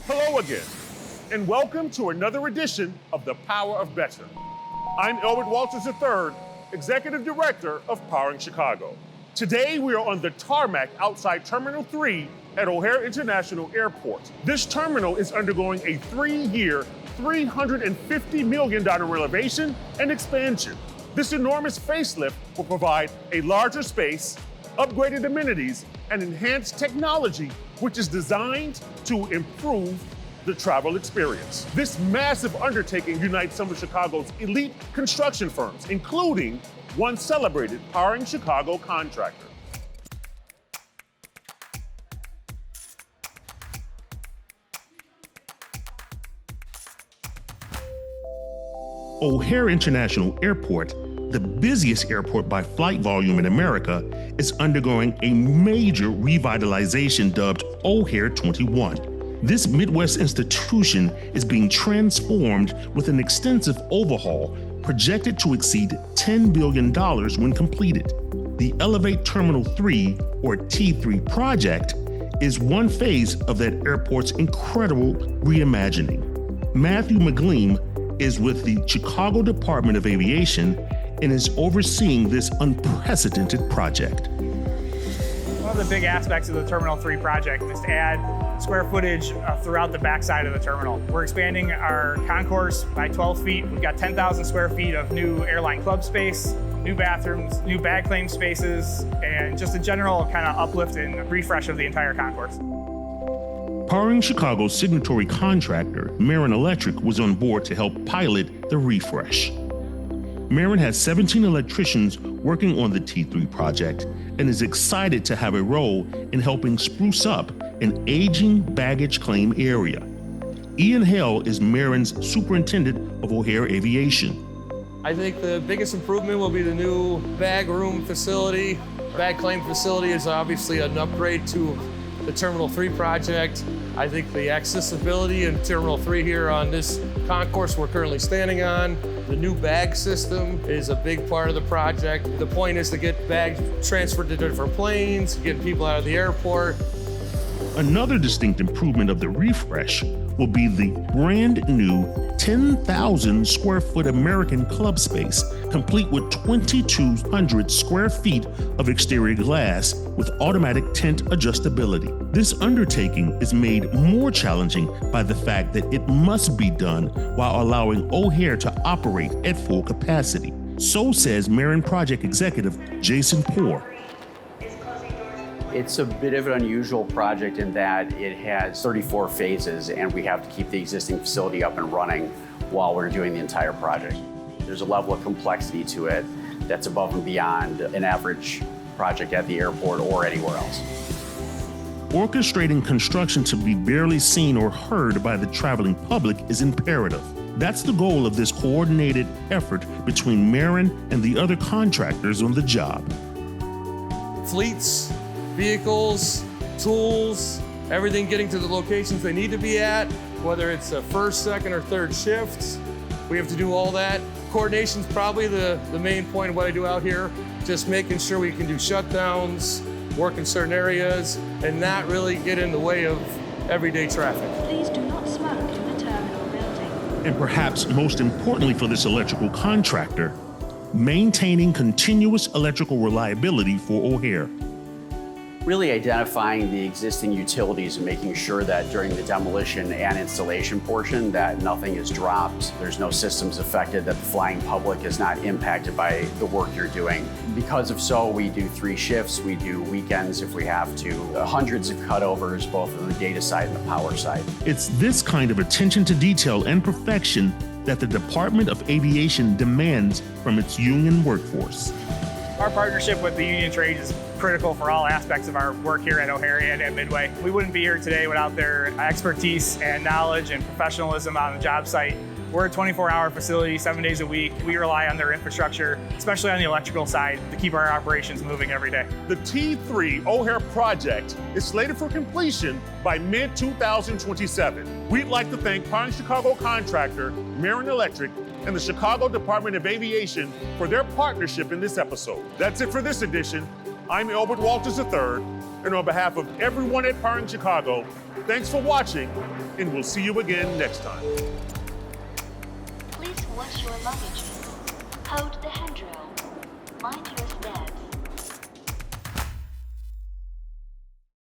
Hello again, and welcome to another edition of The Power of Better. I'm Elbert Walters III, Executive Director of Powering Chicago. Today, we are on the tarmac outside Terminal 3 at O'Hare International Airport. This terminal is undergoing a 3-year, $350 million renovation and expansion. This enormous facelift will provide a larger space, upgraded amenities, and enhanced technology, which is designed to improve the travel experience. This massive undertaking unites some of Chicago's elite construction firms, including one celebrated Powering Chicago contractor. O'Hare International Airport, the busiest airport by flight volume in America, is undergoing a major revitalization dubbed O'Hare 21. This Midwest institution is being transformed with an extensive overhaul projected to exceed $10 billion when completed. The Elevate Terminal 3, or T3 project, is one phase of that airport's incredible reimagining. Matthew McGleam is with the Chicago Department of Aviation and is overseeing this unprecedented project. One of the big aspects of the Terminal 3 project is to add square footage throughout the backside of the terminal. We're expanding our concourse by 12 feet. We've got 10,000 square feet of new airline club space, new bathrooms, new bag claim spaces, and just a general kind of uplift and refresh of the entire concourse. Powering Chicago's signatory contractor, Maron Electric, was on board to help pilot the refresh. Maron has 17 electricians working on the T3 project and is excited to have a role in helping spruce up an aging baggage claim area. Ian Hale is Maron's superintendent of O'Hare Aviation. I think the biggest improvement will be the new bag room facility. Bag claim facility is obviously an upgrade to the Terminal 3 project. I think the accessibility in Terminal 3 here on this concourse we're currently standing on, the new bag system is a big part of the project. The point is to get bags transferred to different planes, get people out of the airport. Another distinct improvement of the refresh will be the brand new 10,000 square foot American club space, complete with 2,200 square feet of exterior glass with automatic tint adjustability. This undertaking is made more challenging by the fact that it must be done while allowing O'Hare to operate at full capacity. So says Maron Project Executive Jason Poore. It's a bit of an unusual project in that it has 34 phases and we have to keep the existing facility up and running while we're doing the entire project. There's a level of complexity to it that's above and beyond an average project at the airport or anywhere else. Orchestrating construction to be barely seen or heard by the traveling public is imperative. That's the goal of this coordinated effort between Maron and the other contractors on the job. Fleets, vehicles, tools, everything getting to the locations they need to be at, whether it's a first, second, or third shifts. We have to do all that. Coordination's probably the main point of what I do out here, just making sure we can do shutdowns, work in certain areas, and not really get in the way of everyday traffic. Please do not smoke in the terminal building. And perhaps most importantly for this electrical contractor, maintaining continuous electrical reliability for O'Hare. Really identifying the existing utilities and making sure that during the demolition and installation portion that nothing is dropped, there's no systems affected, that the flying public is not impacted by the work you're doing. Because of so, we do 3 shifts, we do weekends if we have to, hundreds of cutovers, both on the data side and the power side. It's this kind of attention to detail and perfection that the Department of Aviation demands from its union workforce. Our partnership with the union trades is critical for all aspects of our work here at O'Hare and at Midway. We wouldn't be here today without their expertise and knowledge and professionalism on the job site. We're a 24-hour facility, 7 days a week. We rely on their infrastructure, especially on the electrical side, to keep our operations moving every day. The T3 O'Hare project is slated for completion by mid-2027. We'd like to thank Powering Chicago contractor Maron Electric and the Chicago Department of Aviation for their partnership in this episode. That's it for this edition. I'm Elbert Walters III, and on behalf of everyone at Powering Chicago, thanks for watching and we'll see you again next time. Please watch your luggage. Hold the handrail. Mind